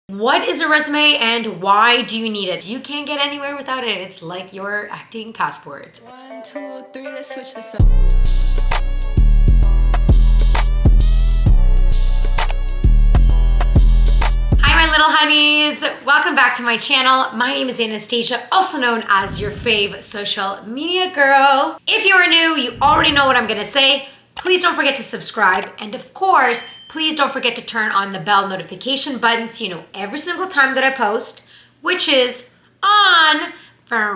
What is a resume and why do you need it? You can't get anywhere without it. It's like your acting passport. 1, 2, 3, let's switch this up. Hi, my little honeys. Welcome back to my channel. My name is Anastasia, also known as your fave social media girl. If you are new, you already know what I'm gonna say. Please don't forget to subscribe. And of course, please don't forget to turn on the bell notification button so you know every single time that I post, which is on Fridays.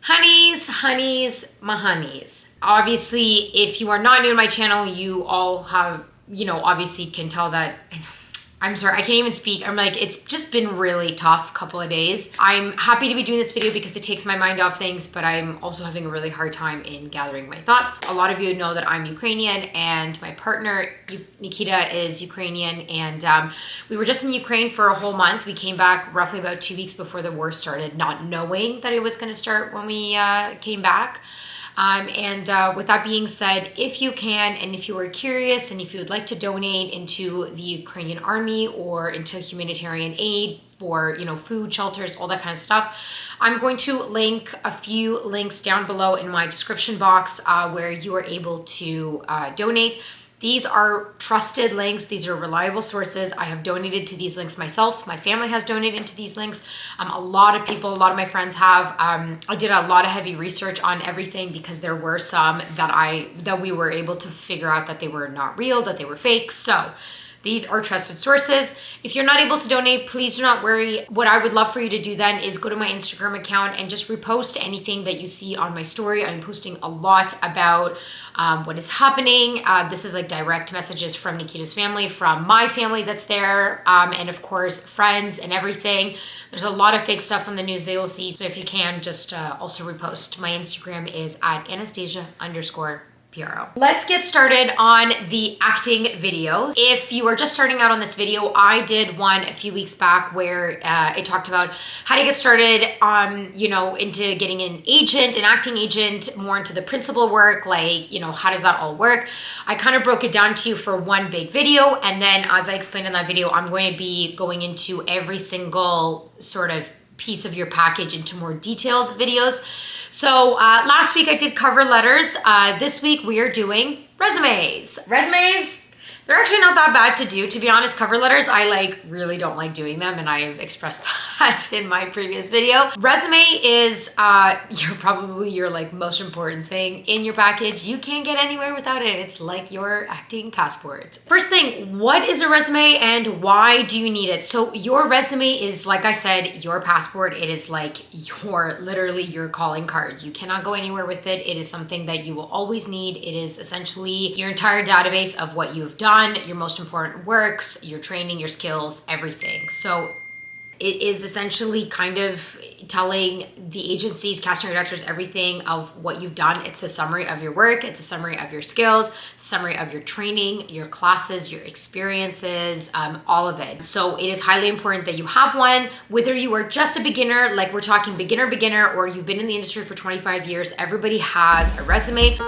Honeys, my honeys. Obviously, if you are not new to my channel, you all have, obviously can tell that, I'm sorry, I can't even speak. I'm like, it's just been really tough couple of days. I'm happy to be doing this video because it takes my mind off things, but I'm also having a really hard time in gathering my thoughts. A lot of you know that I'm Ukrainian and my partner, Nikita, is Ukrainian. And we were just in Ukraine for a whole month. We came back roughly about 2 weeks before the war started, not knowing that it was gonna start when we came back. With that being said, if you can, and if you are curious, and if you would like to donate into the Ukrainian army or into humanitarian aid for, food, shelters, all that kind of stuff, I'm going to link a few links down below in my description box where you are able to donate. These are trusted links. These are reliable sources. I have donated to these links myself. My family has donated to these links. A lot of people, a lot of my friends have. I did a lot of heavy research on everything because there were some that we were able to figure out that they were not real, that they were fake. So these are trusted sources. If you're not able to donate, please do not worry. What I would love for you to do then is go to my Instagram account and just repost anything that you see on my story. I'm posting a lot about what is happening. This is like direct messages from Nikita's family, from my family that's there, and of course, friends and everything. There's a lot of fake stuff on the news they will see. So if you can, just also repost. My Instagram is at Anastasia_PRO. Let's get started on the acting video. If you are just starting out on this video, I did one a few weeks back where it talked about how to get started into getting an acting agent, more into the principal work, like, how does that all work? I kind of broke it down to you for one big video. And then as I explained in that video, I'm going to be going into every single sort of piece of your package into more detailed videos. So last week I did cover letters. This week we are doing resumes. Resumes, they're actually not that bad to do. To be honest, cover letters, I really don't like doing them, and I've expressed that in my previous video. Resume is probably your most important thing in your package. You can't get anywhere without it. It's like your acting passport. First thing, what is a resume and why do you need it? So your resume is, like I said, your passport. It is like literally your calling card. You cannot go anywhere with it. It is something that you will always need. It is essentially your entire database of what you've done, your most important works, your training, your skills, everything. So it is essentially kind of telling the agencies, casting directors, everything of what you've done. It's a summary of your work. It's a summary of your skills, summary of your training, your classes, your experiences, all of it. So it is highly important that you have one, whether you are just a beginner, like we're talking beginner, or you've been in the industry for 25 years, everybody has a resume.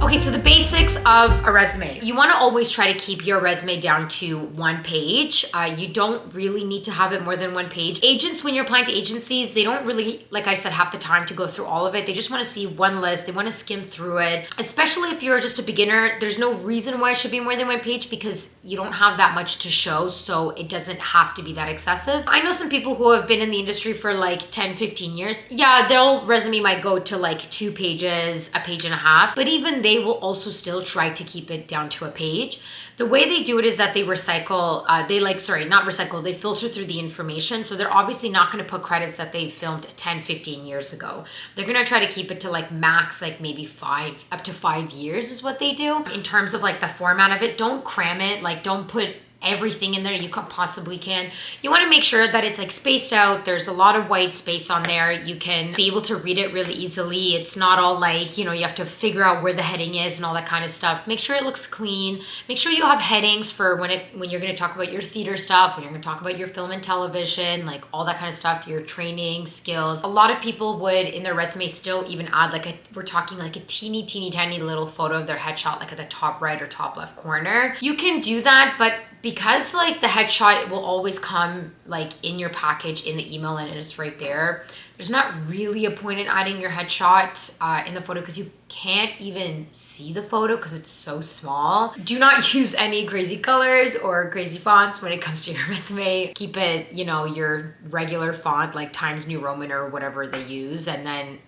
Okay, so the basics of a resume. You want to always try to keep your resume down to one page. You don't really need to have it more than one page. Agents, when you're applying to agencies, they don't really, like I said, have the time to go through all of it. They just want to see one list. They want to skim through it. Especially if you're just a beginner, there's no reason why it should be more than one page because you don't have that much to show, so it doesn't have to be that excessive. I know some people who have been in the industry for 10, 15 years. Yeah, their resume might go to 2 pages, a page and a half, but even they will also still try to keep it down to a page. The way they do it is that they recycle, they filter through the information. So they're obviously not going to put credits that they filmed 10, 15 years ago. They're going to try to keep it to max, maybe up to 5 years is what they do. In terms of the format of it, don't cram it. Don't put everything in there you possibly can. You want to make sure that it's like spaced out. There's a lot of white space on there. You can be able to read it really easily. It's not all like, you know, you have to figure out where the heading is and all that kind of stuff. Make sure it looks clean. Make sure you have headings for when you're going to talk about your theater stuff, when you're going to talk about your film and television, like all that kind of stuff, your training skills. A lot of people would in their resume still even add like we're talking like a teeny tiny little photo of their headshot, like at the top right or top left corner. You can do that, but because like the headshot, it will always come like in your package in the email and it's right there. There's not really a point in adding your headshot in the photo because you can't even see the photo because it's so small. Do not use any crazy colors or crazy fonts when it comes to your resume. Keep it, you know, your regular font like Times New Roman or whatever they use, and then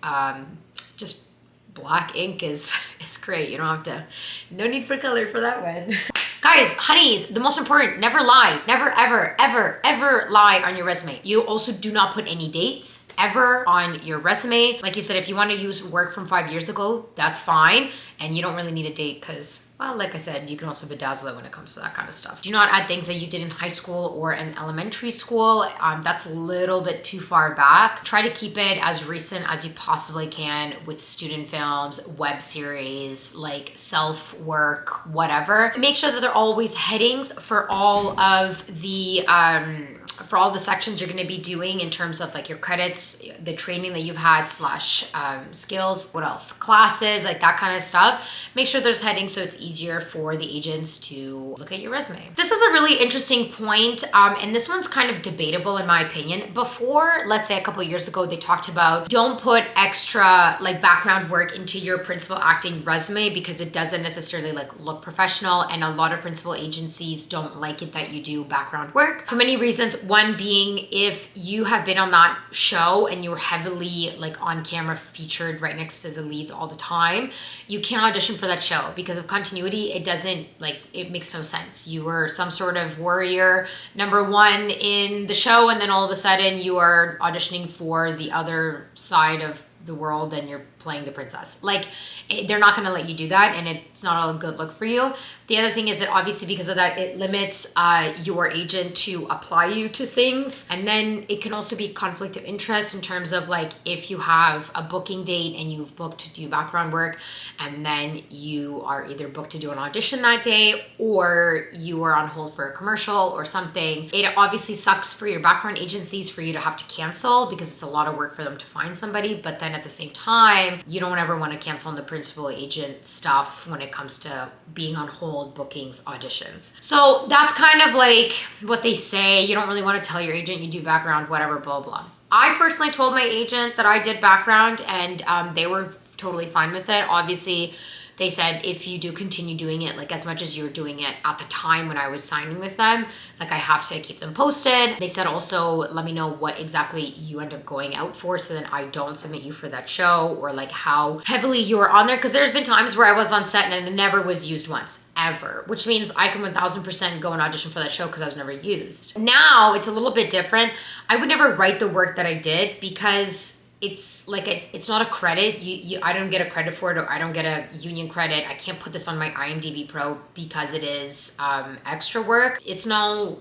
just black ink is great. You don't have to, no need for color for that one. Guys, honeys, the most important, never lie. Never, ever lie on your resume. You also do not put any dates ever on your resume. Like you said, if you want to use work from 5 years ago, that's fine. And you don't really need a date because, well, like I said, you can also bedazzle it when it comes to that kind of stuff. Do not add things that you did in high school or in elementary school. That's a little bit too far back. Try to keep it as recent as you possibly can with student films, web series, like self-work, whatever. Make sure that there are always headings for all of the sections you're going to be doing in terms of like your credits, the training that you've had slash skills, what else, classes, like that kind of stuff. Make sure there's headings so it's easier for the agents to look at your resume. This is a really interesting point, and this one's kind of debatable in my opinion. Before, let's say a couple of years ago, they talked about don't put extra like background work into your principal acting resume because it doesn't necessarily like look professional, and a lot of principal agencies don't like it that you do background work for many reasons. One being if you have been on that show and you were heavily like on camera featured right next to the leads all the time, you can't audition for that show because of continuity. It doesn't, like, it makes no sense. You were some sort of warrior number one in the show, and then all of a sudden you are auditioning for the other side of the world and you're playing the princess. Like, they're not going to let you do that, and it's not a good look for you. The other thing is that obviously because of that, it limits your agent to apply you to things. And then it can also be conflict of interest in terms of like if you have a booking date and you've booked to do background work and then you are either booked to do an audition that day or you are on hold for a commercial or something. It obviously sucks for your background agencies for you to have to cancel because it's a lot of work for them to find somebody. But then at the same time, you don't ever want to cancel on the principal agent stuff when it comes to being on hold, bookings, auditions. So that's kind of like what they say. You don't really want to tell your agent you do background, whatever, blah, blah. I personally told my agent that I did background and they were totally fine with it. Obviously, they said if you do continue doing it, like as much as you were doing it at the time when I was signing with them, like I have to keep them posted. They said also, let me know what exactly you end up going out for so that I don't submit you for that show or like how heavily you were on there. Because there's been times where I was on set and it never was used once, ever. Which means I can 1000% go and audition for that show because I was never used. Now it's a little bit different. I would never write the work that I did because it's like it's not a credit. I don't get a credit for it, or I don't get a union credit. I can't put this on my IMDb Pro because it is extra work. It's no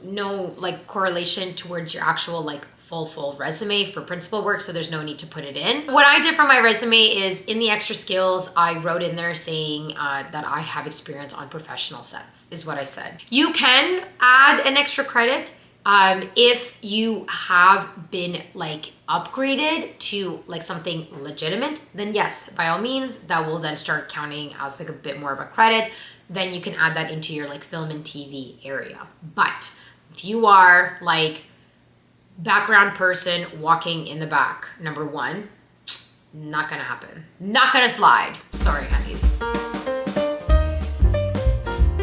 like correlation towards your actual like full resume for principal work, so there's no need to put it in. What I did for my resume is in the extra skills, I wrote in there saying that I have experience on professional sets, is what I said. You can add an extra credit if you have been like upgraded to like something legitimate, then yes, by all means, that will then start counting as like a bit more of a credit. Then you can add that into your like film and TV area. But if you are like background person walking in the back, number one, not gonna happen. Not gonna slide. Sorry, honeys.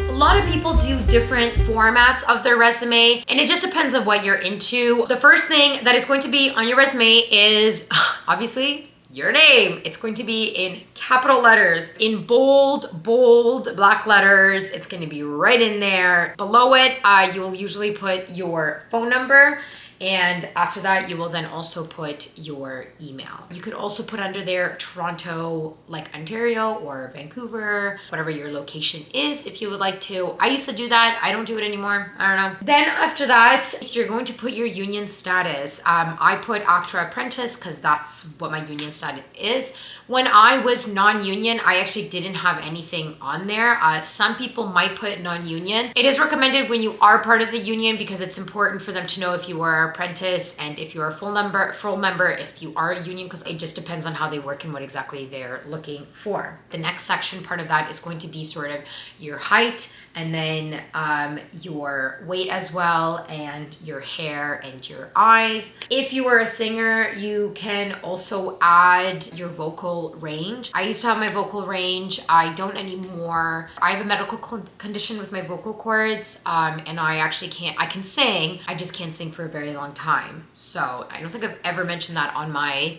A lot of people do different formats of their resume, and it just depends on what you're into. The first thing that is going to be on your resume is obviously your name. It's going to be in capital letters, in bold black letters. It's going to be right in there. Below it, you will usually put your phone number And after that, you will then also put your email. You could also put under there Toronto, like Ontario or Vancouver, whatever your location is, if you would like to. I used to do that. I don't do it anymore. I don't know. Then after that, you're going to put your union status. I put actor apprentice because that's what my union status is. When I was non-union, I actually didn't have anything on there. Some people might put non-union. It is recommended when you are part of the union because it's important for them to know if you are an apprentice and if you are a full member, if you are a union, because it just depends on how they work and what exactly they're looking for. The next section part of that is going to be sort of your height, and then your weight as well, and your hair and your eyes. If you are a singer, you can also add your vocal range. I used to have my vocal range. I don't anymore. I have a medical condition with my vocal cords, and I can sing. I just can't sing for a very long time. So I don't think I've ever mentioned that on my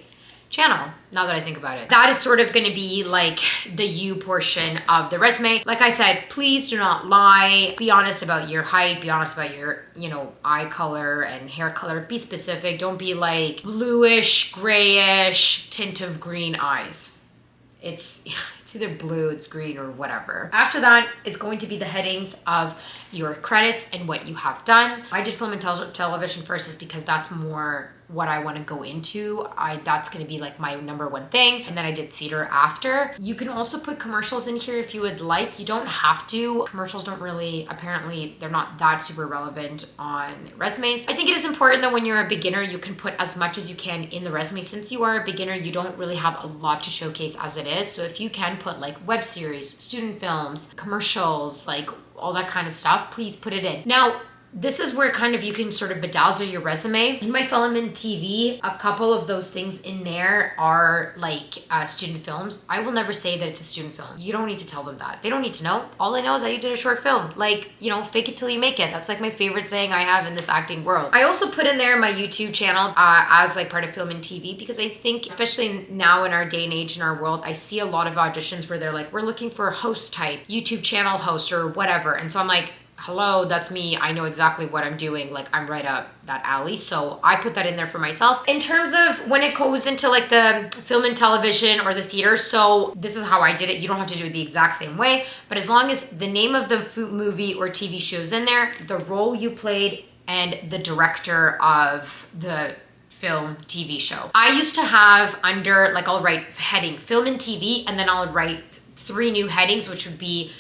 channel, now that I think about it. That is sort of going to be like the you portion of the resume. Like I said, please do not lie. Be honest about your height. Be honest about your, eye color and hair color. Be specific. Don't be like bluish, grayish tint of green eyes. It's either blue, it's green, or whatever. After that, it's going to be the headings of your credits and what you have done. I did film and television first is because that's more what I want to go into. That's going to be like my number one thing. And then I did theater after. You can also put commercials in here if you would like. You don't have to. Commercials don't really, apparently they're not that super relevant on resumes. I think it is important that when you're a beginner, you can put as much as you can in the resume. Since you are a beginner, you don't really have a lot to showcase as it is. So if you can put like web series, student films, commercials, like all that kind of stuff, please put it in. Now, this is where kind of you can sort of bedazzle your resume. In my film and TV, a couple of those things in there are like student films. I will never say that it's a student film. You don't need to tell them that. They don't need to know. All they know is that you did a short film. Like, fake it till you make it. That's like my favorite saying I have in this acting world. I also put in there my YouTube channel as like part of film and TV because I think, especially now in our day and age in our world, I see a lot of auditions where they're like, we're looking for a host type, YouTube channel host or whatever. And so I'm like, hello, that's me. I know exactly what I'm doing. Like, I'm right up that alley. So I put that in there for myself. In terms of when it goes into like the film and television or the theater, so this is how I did it. You don't have to do it the exact same way, but as long as the name of the movie or TV show is in there, the role you played, and the director of the film, TV show. I used to have under, like, I'll write heading film and TV, and then I'll write 3 new headings, which would be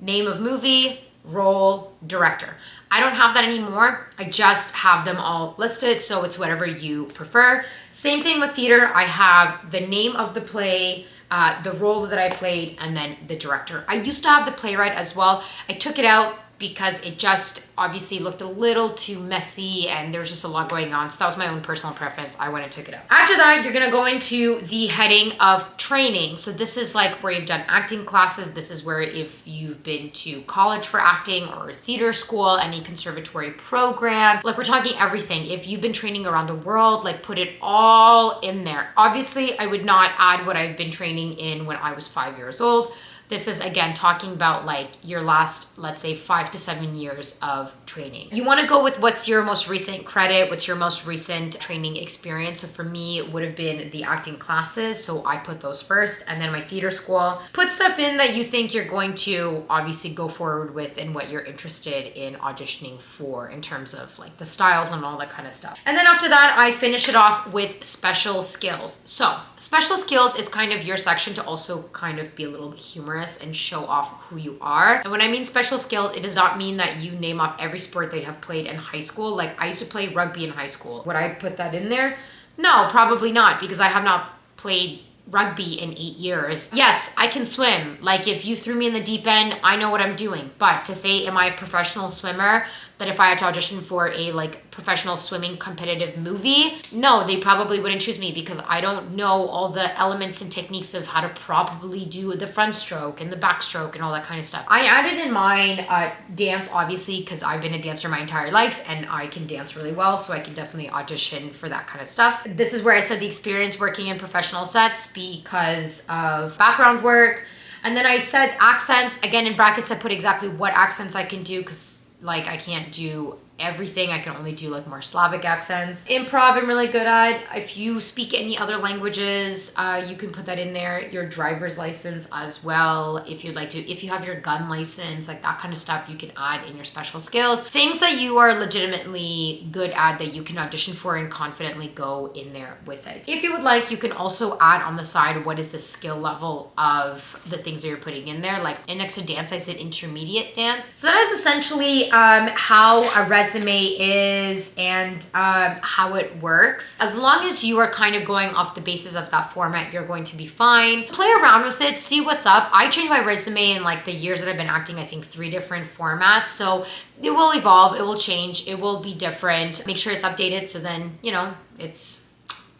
name of movie, role, director. I don't have that anymore. I just have them all listed, so it's whatever you prefer. Same thing with theater. I have the name of the play, the role that I played, and then the director. I used to have the playwright as well. I took it out because it just obviously looked a little too messy and there was just a lot going on. So that was my own personal preference. I went and took it out. After that, you're gonna go into the heading of training. So this is like where you've done acting classes. This is where if you've been to college for acting or theater school, any conservatory program, like we're talking everything. If you've been training around the world, like put it all in there. Obviously, I would not add what I've been training in when I was 5 years old. This is, again, talking about like your last, let's say 5 to 7 years of training. You want to go with what's your most recent credit, what's your most recent training experience. So for me, it would have been the acting classes. So I put those first, and then my theater school. Put stuff in that you think you're going to obviously go forward with and what you're interested in auditioning for in terms of like the styles and all that kind of stuff. And then after that, I finish it off with special skills. So special skills is kind of your section to also kind of be a little humorous and show off who you are. And when I mean special skills, it does not mean that you name off every sport they have played in high school. Like I used to play rugby in high school. Would I put that in there? No, probably not, because I have not played rugby in 8 years. Yes, I can swim. Like if you threw me in the deep end, I know what I'm doing. But to say, am I a professional swimmer? That if I had to audition for a like professional swimming competitive movie, no, they probably wouldn't choose me because I don't know all the elements and techniques of how to properly do the front stroke and the backstroke and all that kind of stuff. I added in mine dance, obviously, because I've been a dancer my entire life and I can dance really well, so I can definitely audition for that kind of stuff. This is where I said the experience working in professional sets because of background work. And then I said accents, again in brackets I put exactly what accents I can do because like I can't do everything. I can only do like more Slavic accents. Improv I'm really good at. If you speak any other languages, you can put that in there. Your driver's license as well, if you'd like to. If you have your gun license, like that kind of stuff you can add in your special skills. Things that you are legitimately good at that you can audition for and confidently go in there with it. If you would like, you can also add on the side what is the skill level of the things that you're putting in there. Like, and next to dance, I said intermediate dance. So that is essentially how a resume is and how it works. As long as you are kind of going off the basis of that format, you're going to be fine. Play around with it, see what's up. I changed my resume in like the years that I've been acting, I think 3 different formats. So it will evolve, it will change, it will be different. Make sure it's updated so then, you know, it's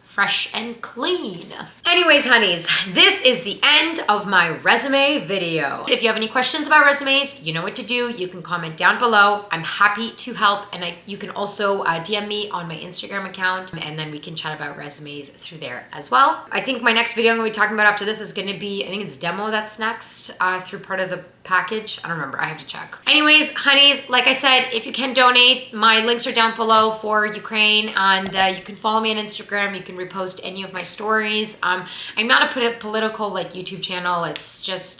fresh and clean. Anyways, honeys, this is the end of my resume video. If you have any questions about resumes, you know what to do. You can comment down below. I'm happy to help. And you can also DM me on my Instagram account, and then we can chat about resumes through there as well. I think my next video I'm gonna be talking about after this is gonna be, I think it's demo that's next through part of the package. I don't remember, I have to check. Anyways, honeys, like I said, if you can donate, my links are down below for Ukraine, and you can follow me on Instagram. You can repost any of my stories. I'm not a political like YouTube channel. It's just,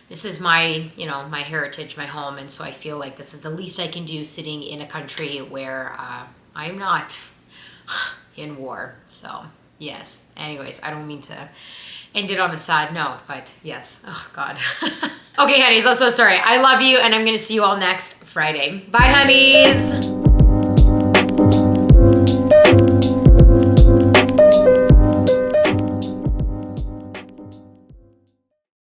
this is my, you know, my heritage, my home. And so I feel like this is the least I can do sitting in a country where I'm not in war. So yes, anyways, I don't mean to end it on a sad note, but yes, oh God. Okay, honeys, I'm so sorry. I love you, and I'm gonna see you all next Friday. Bye, honeys.